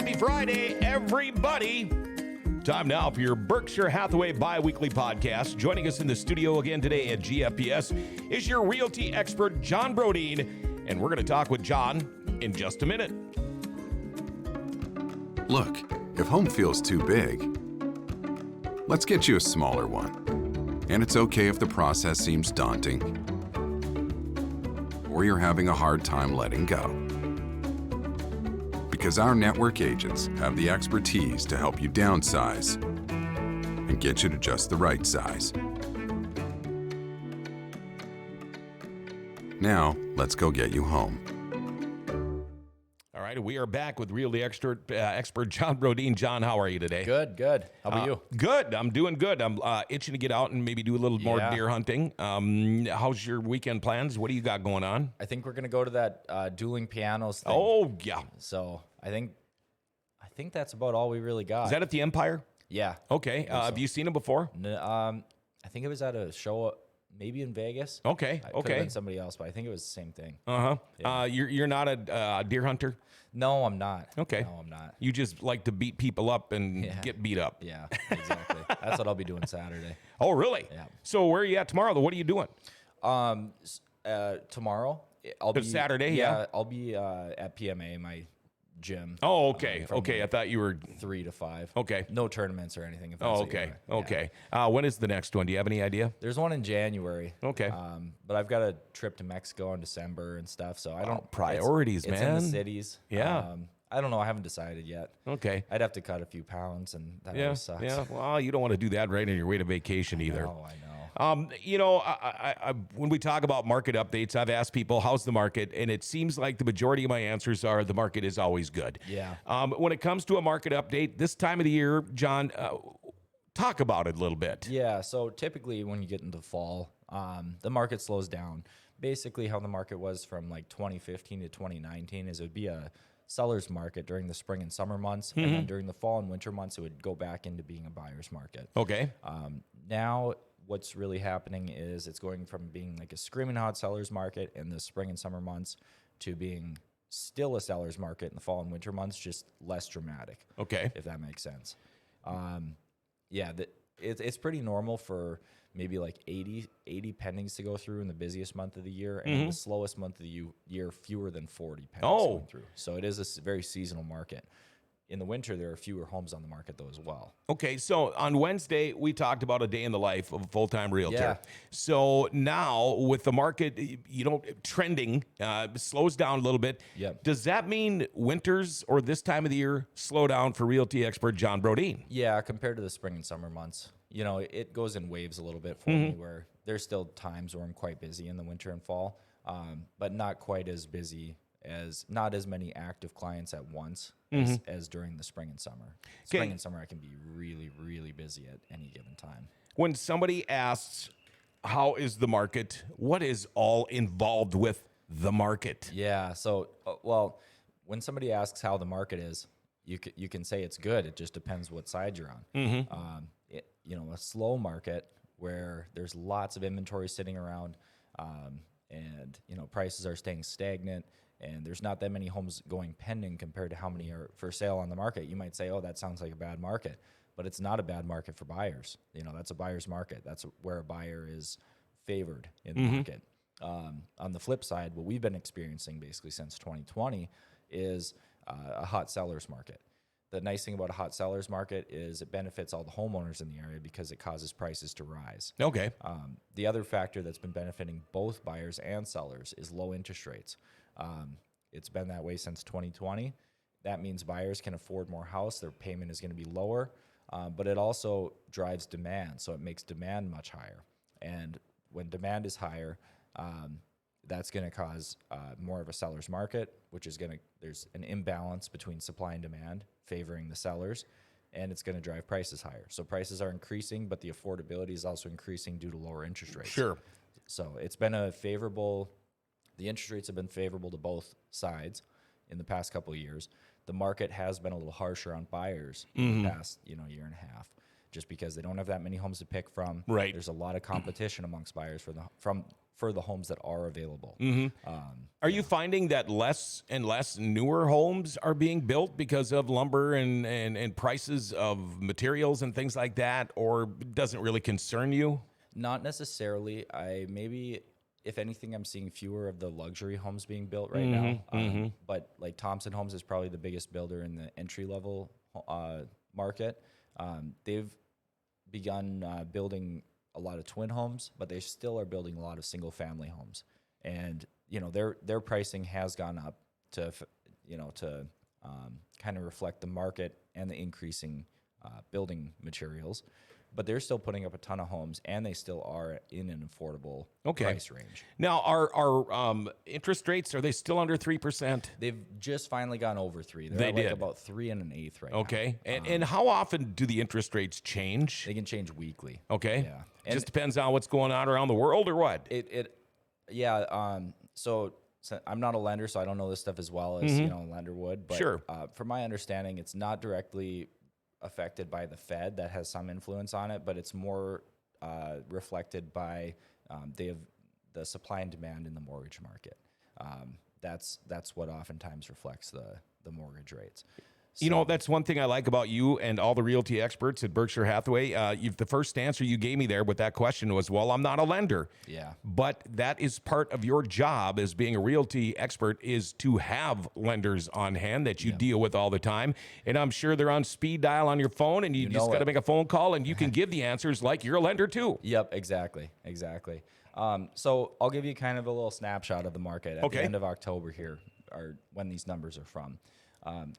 Happy Friday, everybody. Time now for your Berkshire Hathaway bi-weekly podcast. Joining us in the studio again today at GFPS is your realty expert, John Brodeen, and we're going to talk with John in just a minute. Look, if home feels too big, let's get you a smaller one. And it's okay if the process seems daunting or you're having a hard time letting go. Because our network agents have the expertise to help you downsize and get you to just the right size. Now, let's go get you home. All right, we are back with realty expert John Brodeen. John, how are you today? Good. How about you? Good. I'm doing good. I'm itching to get out and maybe do a little more deer hunting. How's your weekend plans? What do you got going on? I think we're gonna go to that dueling pianos thing. Oh, yeah. So I think that's about all we really got. Is that at the Empire? Yeah. Okay. Have you seen him before? I think it was at a show, maybe in Vegas. Okay. It could have been somebody else, but I think it was the same thing. Yeah. You're not a deer hunter? No, I'm not. Okay. No, I'm not. You just like to beat people up and get beat up. Yeah, exactly. That's what I'll be doing Saturday. Oh, really? Yeah. So where are you at tomorrow? What are you doing? Tomorrow, I'll be Saturday. Yeah. I'll be at PMA, my gym. Oh, okay. From I thought you were 3 to 5. Okay. No tournaments or anything. If that's Oh, what you're okay. doing. Okay. When is the next one? Do you have any idea? There's one in January. Okay. But I've got a trip to Mexico in December and stuff, so I don't priorities, it's man. in the cities. Yeah. I don't know. I haven't decided yet. Okay. I'd have to cut a few pounds, and that Yeah. always sucks. Yeah. Well, you don't want to do that right on your way to vacation either. Oh, I know. I when we talk about market updates, I've asked people, how's the market? And it seems like the majority of my answers are the market is always good. Yeah. When it comes to a market update, this time of the year, John, talk about it a little bit. Yeah. So typically when you get into fall, the market slows down. Basically how the market was from like 2015 to 2019 is it would be a seller's market during the spring and summer months. And then during the fall and winter months, it would go back into being a buyer's market. Okay. Now what's really happening is it's going from being like a screaming hot seller's market in the spring and summer months to being still a seller's market in the fall and winter months, just less dramatic. Okay. If that makes sense. It's pretty normal for maybe like 80 pendings to go through in the busiest month of the year, and in the slowest month of the year, fewer than 40 pendings going through. So it is a very seasonal market. In the winter, there are fewer homes on the market, though, as well. Okay, so on Wednesday, we talked about a day in the life of a full-time realtor. Yeah. So now, with the market, trending, slows down a little bit. Yep. Does that mean winters or this time of the year slow down for realty expert John Brodeen? Yeah, compared to the spring and summer months. It goes in waves a little bit for me, where there's still times where I'm quite busy in the winter and fall, but not quite as busy not as many active clients at once as during the spring and summer. Spring and summer, I can be really, really busy at any given time. When somebody asks, how is the market? What is all involved with the market? Yeah. So, when somebody asks how the market is, you can say it's good. It just depends what side you're on. A slow market where there's lots of inventory sitting around, and prices are staying stagnant, and there's not that many homes going pending compared to how many are for sale on the market. You might say, oh, that sounds like a bad market, but it's not a bad market for buyers. That's a buyer's market. That's where a buyer is favored in the market. On the flip side, what we've been experiencing basically since 2020 is a hot seller's market. The nice thing about a hot seller's market is it benefits all the homeowners in the area because it causes prices to rise. Okay. The other factor that's been benefiting both buyers and sellers is low interest rates. It's been that way since 2020. That means buyers can afford more house. Their payment is going to be lower, but it also drives demand. So it makes demand much higher. And when demand is higher, that's going to cause more of a seller's market, which is there's an imbalance between supply and demand favoring the sellers, and it's going to drive prices higher. So prices are increasing, but the affordability is also increasing due to lower interest rates. Sure. So it's been the interest rates have been favorable to both sides in the past couple of years. The market has been a little harsher on buyers in the past, year and a half. just because they don't have that many homes to pick from. Right. There's a lot of competition amongst buyers for the homes that are available. Are you finding that less and less newer homes are being built because of lumber and prices of materials and things like that, or doesn't really concern you? Not necessarily. If anything, I'm seeing fewer of the luxury homes being built right now. But like Thompson Homes is probably the biggest builder in the entry level market. They've begun building a lot of twin homes, but they still are building a lot of single family homes. And their pricing has gone up to kind of reflect the market and the increasing building materials. But they're still putting up a ton of homes, and they still are in an affordable price range. Now, are interest rates, are they still under 3%? They've just finally gone over 3. They're at like about 3 1/8 right now. Okay. And how often do the interest rates change? They can change weekly. Okay. Yeah. And just depends on what's going on around the world or what? So I'm not a lender, so I don't know this stuff as well as a lender would. But Sure. From my understanding, it's not directly affected by the Fed. That has some influence on it, but it's more reflected by the supply and demand in the mortgage market. That's what oftentimes reflects the mortgage rates. So, that's one thing I like about you and all the realty experts at Berkshire Hathaway. The first answer you gave me there with that question was, well, I'm not a lender. Yeah. But that is part of your job as being a realty expert, is to have lenders on hand that you deal with all the time. And I'm sure they're on speed dial on your phone, and you just got to make a phone call and you can give the answers like you're a lender too. Yep, exactly. So I'll give you kind of a little snapshot of the market at the end of October here, or when these numbers are from.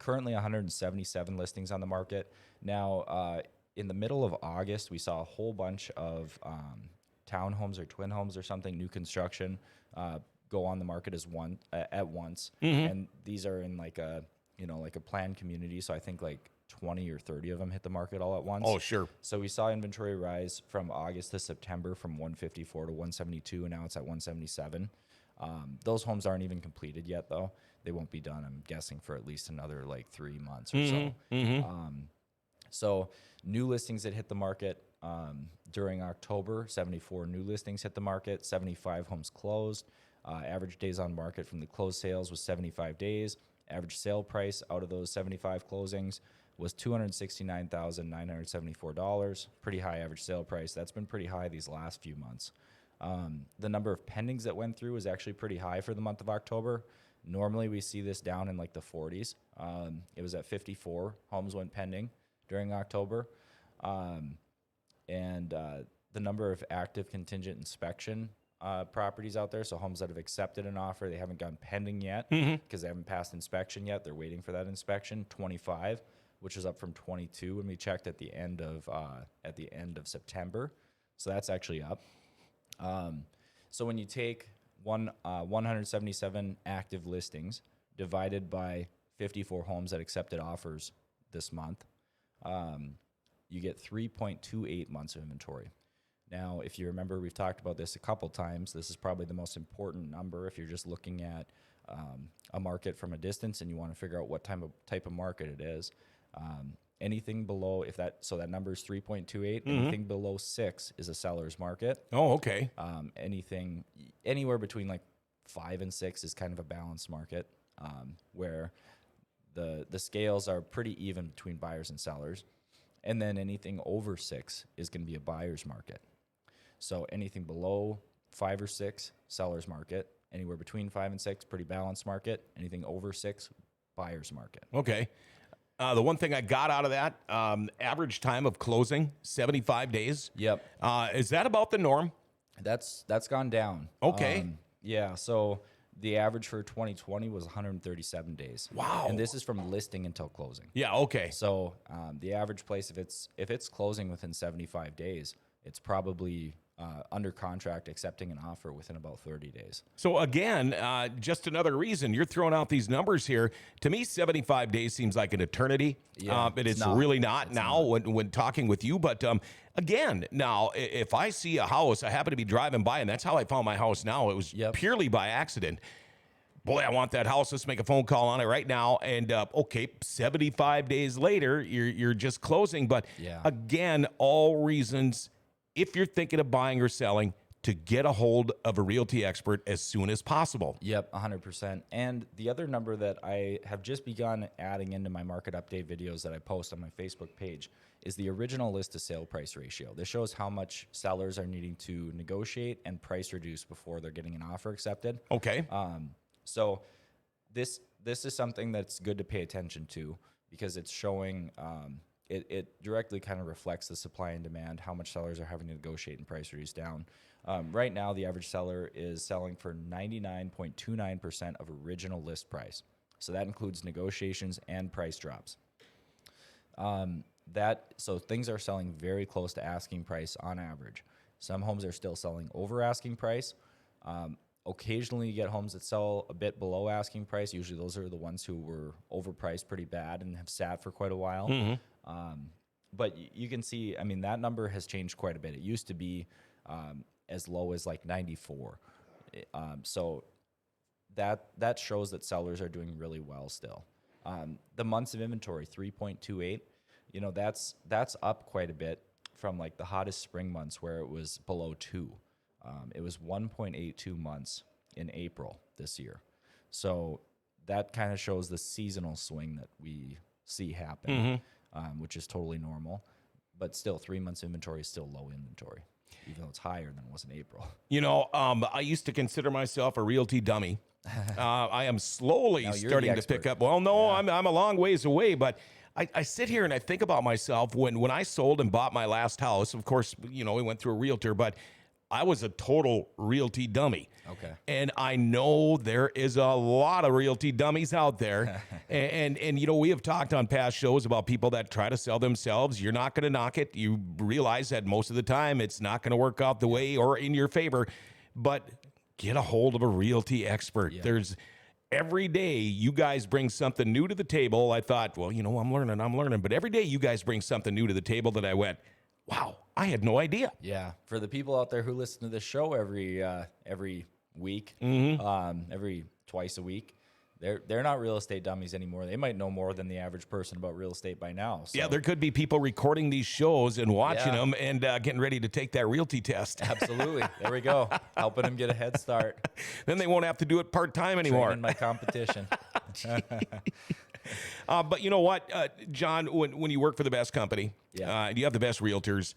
Currently 177 listings on the market. Now, in the middle of August, we saw a whole bunch of townhomes or twin homes or something, new construction, go on the market at once. And these are in like a planned community. So I think like 20 or 30 of them hit the market all at once. Oh, sure. So we saw inventory rise from August to September from 154 to 172, and now it's at 177. Those homes aren't even completed yet, though. They won't be done, I'm guessing, for at least another like 3 months or so. So new listings that hit the market during October, 74 new listings hit the market, 75 homes closed. Average days on market from the closed sales was 75 days. Average sale price out of those 75 closings was $269,974. Pretty high average sale price. That's been pretty high these last few months. The number of pendings that went through was actually pretty high for the month of October. Normally we see this down in like the 40s. It was at 54 homes went pending during October. And the number of active contingent inspection properties out there, so homes that have accepted an offer, they haven't gone pending yet because they haven't passed inspection yet. They're waiting for that inspection, 25, which is up from 22 when we checked at the end of September. So that's actually up. So when you take 177 active listings divided by 54 homes that accepted offers this month, you get 3.28 months of inventory. Now, if you remember, we've talked about this a couple times. This is probably the most important number if you're just looking at a market from a distance and you want to figure out what type of market it is. Anything below, so that number is 3.28. Anything below 6 is a seller's market. Oh, okay. Anything anywhere between like 5 and 6 is kind of a balanced market, where the scales are pretty even between buyers and sellers. And then anything over 6 is going to be a buyer's market. So anything below 5 or 6, seller's market. Anywhere between 5 and 6, pretty balanced market. Anything over 6, buyer's market. Okay. The one thing I got out of that, average time of closing, 75 days. Yep. Is that about the norm? That's gone down. Okay. Yeah. So the average for 2020 was 137 days. Wow. And this is from listing until closing. Yeah. Okay. So the average place, if it's closing within 75 days, it's probably under contract accepting an offer within about 30 days. So again, just another reason you're throwing out these numbers here. To me, 75 days seems like an eternity, but it's really not now when talking with you. But again, now, if I see a house, I happen to be driving by, and that's how I found my house now. It was purely by accident. boy, I want that house. Let's make a phone call on it right now. And okay, 75 days later, you're just closing. But again, all reasons, if you're thinking of buying or selling, to get a hold of a realty expert as soon as possible. Yep, 100%. And the other number that I have just begun adding into my market update videos that I post on my Facebook page is the original list to sale price ratio. This shows how much sellers are needing to negotiate and price reduce before they're getting an offer accepted. Okay. So this is something that's good to pay attention to because it's showing it directly kind of reflects the supply and demand, how much sellers are having to negotiate and price reduce down. Right now, the average seller is selling for 99.29% of original list price. So that includes negotiations and price drops. So things are selling very close to asking price on average. Some homes are still selling over asking price. Occasionally you get homes that sell a bit below asking price. Usually those are the ones who were overpriced pretty bad and have sat for quite a while. But you can see, I mean, that number has changed quite a bit. It used to be as low as like 94. So that shows that sellers are doing really well still. The months of inventory, 3.28, that's up quite a bit from like the hottest spring months where it was below 2. It was 1.82 months in April this year. So that kind of shows the seasonal swing that we see happen, which is totally normal. But still, 3 months inventory is still low inventory, even though it's higher than it was in April. I used to consider myself a realty dummy. I am slowly starting to pick up. Well, no, I'm a long ways away, but I sit here and I think about myself when I sold and bought my last house. Of course, we went through a realtor, but I was a total realty dummy. Okay. And I know there is a lot of realty dummies out there. and we have talked on past shows about people that try to sell themselves. You're not going to knock it. You realize that most of the time it's not going to work out the way or in your favor. But get a hold of a realty expert. Yeah. Every day you guys bring something new to the table. I thought, well, I'm learning. But every day you guys bring something new to the table that I went, wow, I had no idea. Yeah. For the people out there who listen to this show every week, every twice a week, they're not real estate dummies anymore. They might know more than the average person about real estate by now. So. Yeah, there could be people recording these shows and watching them and getting ready to take that realty test. Absolutely. There we go. Helping them get a head start. Then they won't have to do it part-time anymore. Training my competition. But you know what, John, when you work for the best company, you have the best realtors,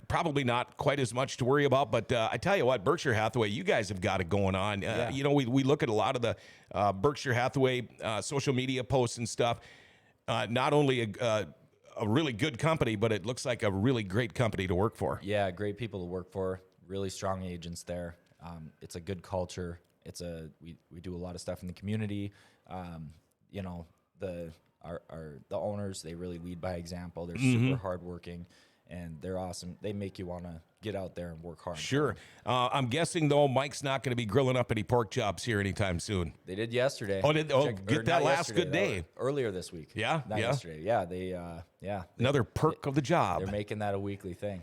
probably not quite as much to worry about, but I tell you what, Berkshire Hathaway, you guys have got it going on. We look at a lot of the Berkshire Hathaway social media posts and stuff. Not only a really good company, but it looks like a really great company to work for. Yeah, great people to work for. Really strong agents there. It's a good culture. We do a lot of stuff in the community. The owners, they really lead by example. They're super hardworking. And they're awesome. They make you want to get out there and work hard. Sure. I'm guessing, though, Mike's not going to be grilling up any pork chops here anytime soon. They did yesterday. Get that last good day. Earlier this week. Yeah? Not yesterday. Yeah, Another perk of the job. They're making that a weekly thing.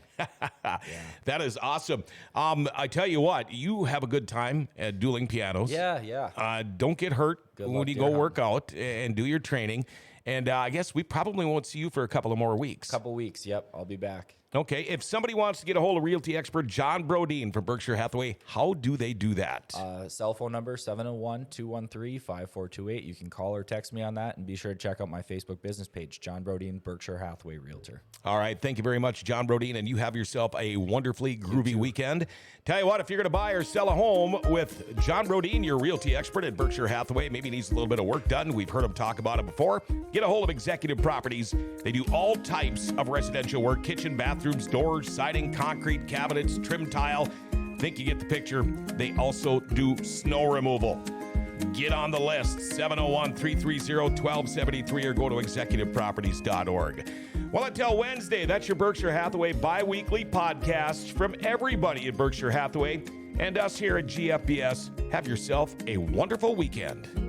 That is awesome. I tell you what, you have a good time at dueling pianos. Yeah. Don't get hurt when you go work out and do your training. And I guess we probably won't see you for a couple of more weeks. Couple weeks, yep. I'll be back. Okay. If somebody wants to get a hold of realty expert John Brodeen from Berkshire Hathaway, how do they do that? Cell phone number, 701-213-5428. You can call or text me on that, and be sure to check out my Facebook business page, John Brodeen, Berkshire Hathaway Realtor. All right. Thank you very much, John Brodeen, and you have yourself a wonderfully groovy weekend. Tell you what, if you're going to buy or sell a home with John Brodeen, your realty expert at Berkshire Hathaway, maybe needs a little bit of work done. We've heard him talk about it before. Get a hold of Executive Properties. They do all types of residential work, kitchen, bathrooms, doors, siding, concrete, cabinets, trim tile. Think you get the picture. They also do snow removal. Get on the list, 701-330-1273, or go to executiveproperties.org. Well, until Wednesday, that's your Berkshire Hathaway bi-weekly podcast from everybody at Berkshire Hathaway and us here at GFBS. Have yourself a wonderful weekend.